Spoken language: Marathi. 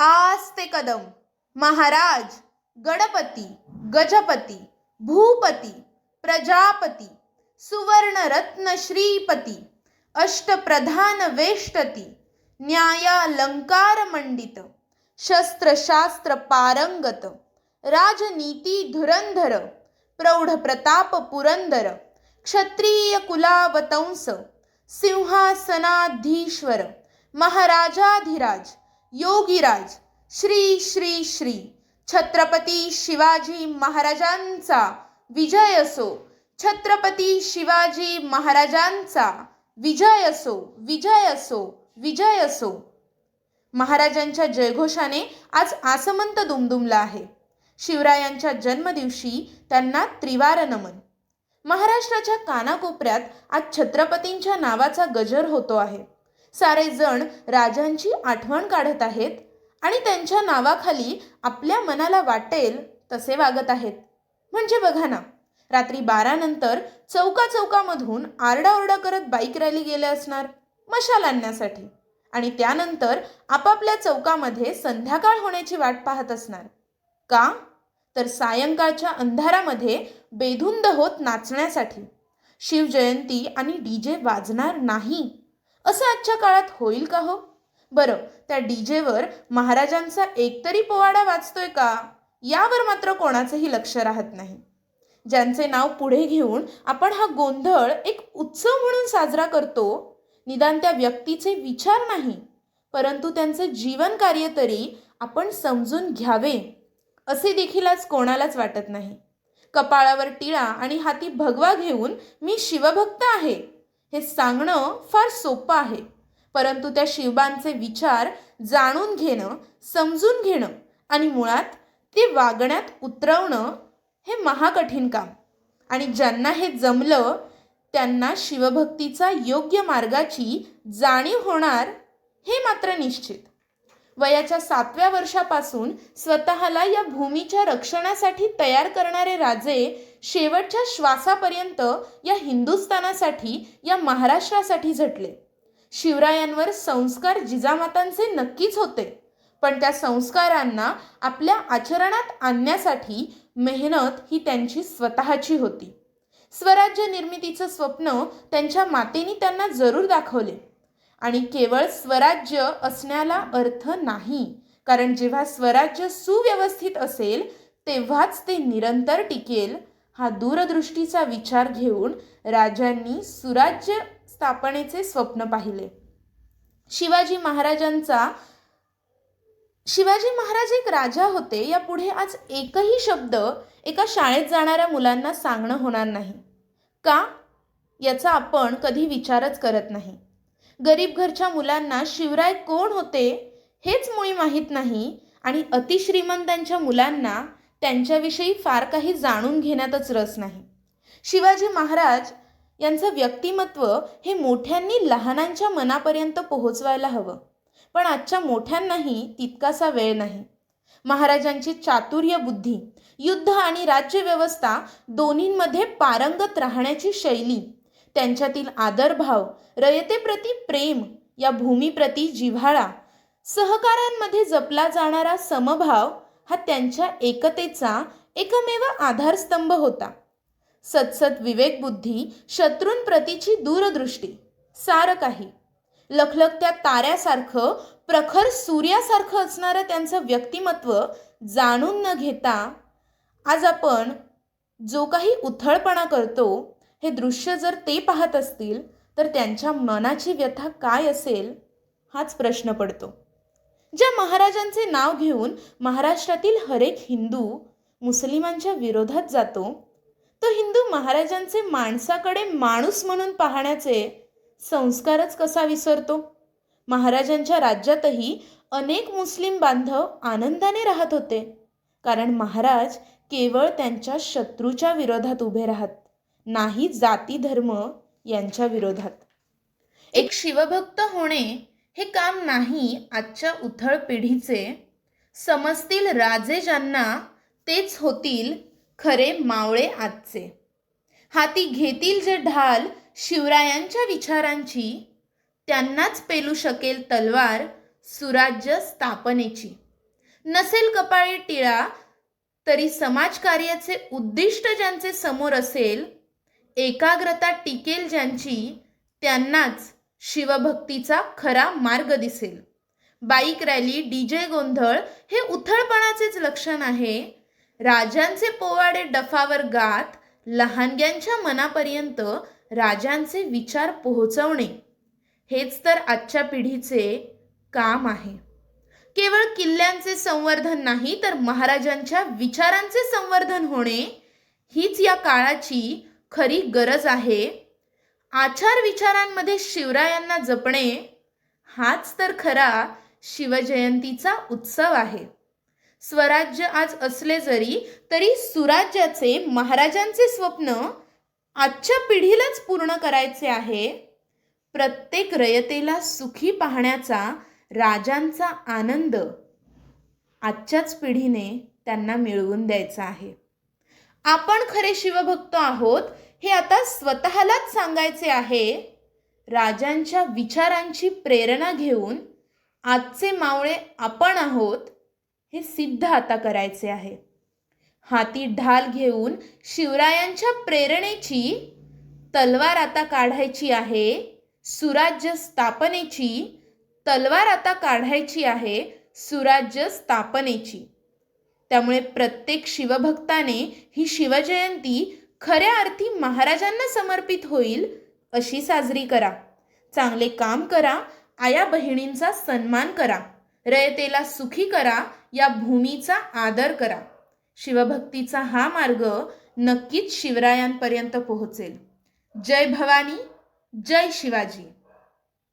आस्ते कदम महाराज गणपती गजपती भूपती प्रजापती सुवर्णरत्न श्रीपती अष्टप्रधान वेष्टती न्यायालंकार मंडित शस्त्रशास्त्र पारंगत राजनीती धुरंधर प्रौढ प्रताप पुरंदर क्षत्रिय कुलावतंस सिंहासनाधीश्वर महाराजाधिराज योगीराज श्री श्री श्री छत्रपती शिवाजी महाराजांचा विजय असो. छत्रपती शिवाजी महाराजांचा विजय असो, विजय असो, विजय असो. महाराजांच्या जयघोषाने आज आसमंत दुमदुमला आहे. शिवरायांच्या जन्मदिवशी त्यांना त्रिवार नमन. महाराष्ट्राच्या कानाकोपऱ्यात आज छत्रपतींच्या नावाचा गजर होतो आहे. सारे जण राजांची आठवण काढत आहेत आणि त्यांच्या नावाखाली आपल्या मनाला वाटेल तसे वागत आहेत. म्हणजे बघा ना, रात्री 12 नंतर चौकाचौकामधून आरडाओरडा करत बाईक रॅली गेले असणार मशाल आणण्यासाठी आणि त्यानंतर आपापल्या चौकामध्ये संध्याकाळ होण्याची वाट पाहत असणार. का तर सायंकाळच्या अंधारामध्ये बेधुंद होत नाचण्यासाठी. शिवजयंती आणि डीजे वाजणार नाही असं आजच्या काळात होईल का हो? बरं, त्या डीजेवर महाराजांचा एकतरी पोवाडा वाजतोय का यावर मात्र कोणाचंही लक्ष राहत नाही. ज्यांचे नाव पुढे घेऊन आपण हा गोंधळ एक उत्सव म्हणून साजरा करतो, निदान त्या व्यक्तीचे विचार नाही परंतु त्यांचे जीवन कार्य तरी आपण समजून घ्यावे असे देखील आज कोणालाच वाटत नाही. कपाळावर टिळा आणि हाती भगवा घेऊन मी शिवभक्त आहे हे सांगणं फार सोपं आहे, परंतु त्या शिवबांचे विचार जाणून घेणं, समजून घेणं आणि मुळात ते वागण्यात उतरवणं हे महाकठीण काम. आणि ज्यांना हे जमलं त्यांना शिवभक्तीचा योग्य मार्गाची जाणीव होणार हे मात्र निश्चित. वयाच्या 7व्या वर्षापासून स्वतःला या भूमीच्या रक्षणासाठी तयार करणारे राजे शेवटच्या श्वासापर्यंत या हिंदुस्थानासाठी, या महाराष्ट्रासाठी झटले. शिवरायांवर संस्कार जिजामातांचे नक्कीच होते, पण त्या संस्कारांना आपल्या आचरणात आणण्यासाठी मेहनत ही त्यांची स्वतःची होती. स्वराज्य निर्मितीचं स्वप्न त्यांच्या मातेनी त्यांना जरूर दाखवले. आणि केवळ स्वराज्य असण्याला अर्थ नाही, कारण जेव्हा स्वराज्य सुव्यवस्थित असेल तेव्हाच ते निरंतर टिकेल हा दूरदृष्टीचा विचार घेऊन राजांनी सुराज्य स्थापनेचे स्वप्न पाहिले. शिवाजी महाराज एक राजा होते यापुढे आज एकही शब्द एका शाळेत जाणाऱ्या मुलांना सांगणं होणार नाही. का याचा आपण कधी विचारच करत नाही. गरीब घरच्या मुलांना शिवराय कोण होते हेच मुळी माहीत नाही आणि अतिश्रीमंतांच्या मुलांना त्यांच्याविषयी फार काही जाणून घेण्यातच रस नाही. शिवाजी महाराज यांचं व्यक्तिमत्व हे मोठ्यांनी लहानांच्या मनापर्यंत पोहोचवायला हवं, पण आजच्या मोठ्यांनाही तितकासा वेळ नाही. महाराजांची चातुर्य बुद्धी, युद्ध आणि राज्यव्यवस्था दोन्हींमध्ये पारंगत राहण्याची शैली, त्यांच्यातील आदरभाव, रयतेप्रती प्रेम, या भूमीप्रती जिव्हाळा, सहकाऱ्यांमध्ये जपला जाणारा समभाव हा त्यांच्या एकतेचा एकमेव आधारस्तंभ होता. सत्सत विवेकबुद्धी, शत्रूंप्रतीची दूरदृष्टी, सारं काही लखलखत्या ताऱ्यासारखं, प्रखर सूर्यासारखं असणारं त्यांचं व्यक्तिमत्व जाणून न घेता आज आपण जो काही उथळपणा करतो हे दृश्य जर ते पाहत असतील तर त्यांच्या मनाची व्यथा काय असेल हाच प्रश्न पडतो. ज्या महाराजांचे नाव घेऊन महाराष्ट्रातील हरेक हिंदू मुस्लिमांच्या विरोधात जातो, तो हिंदू महाराजांचे माणसाकडे माणूस म्हणून पाहण्याचे संस्कारच कसा विसरतो. महाराजांच्या राज्यातही अनेक मुस्लिम बांधव आनंदाने राहत होते, कारण महाराज केवळ त्यांच्या शत्रूच्या विरोधात उभे राहत, नाही जाती धर्म यांच्या विरोधात. एक शिवभक्त होणे हे काम नाही आजच्या उथळ पिढीचे. समजतील राजे ज्यांना तेच होतील खरे मावळे आजचे. हाती घेतील जे ढाल शिवरायांच्या विचारांची, त्यांनाच पेलू शकेल तलवार सुराज्य स्थापनेची. नसेल कपाळी टिळा तरी समाजकार्याचे उद्दिष्ट ज्यांचे समोर असेल, एकाग्रता टिकेल ज्यांची, त्यांनाच शिवभक्तीचा खरा मार्ग दिसेल. बाईक रॅली, डीजे गोंधळ हे उथळपणाचेच लक्षण आहे. राजांचे पोवाडे डफावर गात लहानग्यांच्या मनापर्यंत राजांचे विचार पोहोचवणे हेच तर आजच्या पिढीचे काम आहे. केवळ किल्ल्यांचे संवर्धन नाही तर महाराजांच्या विचारांचे संवर्धन होणे हीच या काळाची खरी गरज आहे. आचार विचारांमध्ये शिवरायांना जपणे हाच तर खरा शिवजयंतीचा उत्सव आहे. स्वराज्य आज असले जरी तरी सुराज्याचे महाराजांचे स्वप्न आजच्या पिढीलाच पूर्ण करायचे आहे. प्रत्येक रयतेला सुखी पाहण्याचा राजांचा आनंद आजच्याच पिढीने त्यांना मिळवून द्यायचा आहे. आपण खरे शिवभक्त आहोत हे आता स्वतःलाच सांगायचे आहे. राजांच्या विचारांची प्रेरणा घेऊन आजचे मावळे आपण आहोत हे सिद्ध आता करायचे आहे. हाती ढाल घेऊन शिवरायांच्या प्रेरणेची तलवार आता काढायची आहे. सुराज्य स्थापनेची तलवार आता काढायची आहे. सुराज्य स्थापनेची. त्यामुळे प्रत्येक शिवभक्ताने ही शिवजयंती खऱ्या अर्थी महाराजांना समर्पित होईल अशी साजरी करा. चांगले काम करा. आया बहिणींचा सन्मान करा. रयतेला सुखी करा. या भूमीचा आदर करा. शिवभक्तीचा हा मार्ग नक्कीच शिवरायांपर्यंत पोहोचेल. जय भवानी, जय शिवाजी.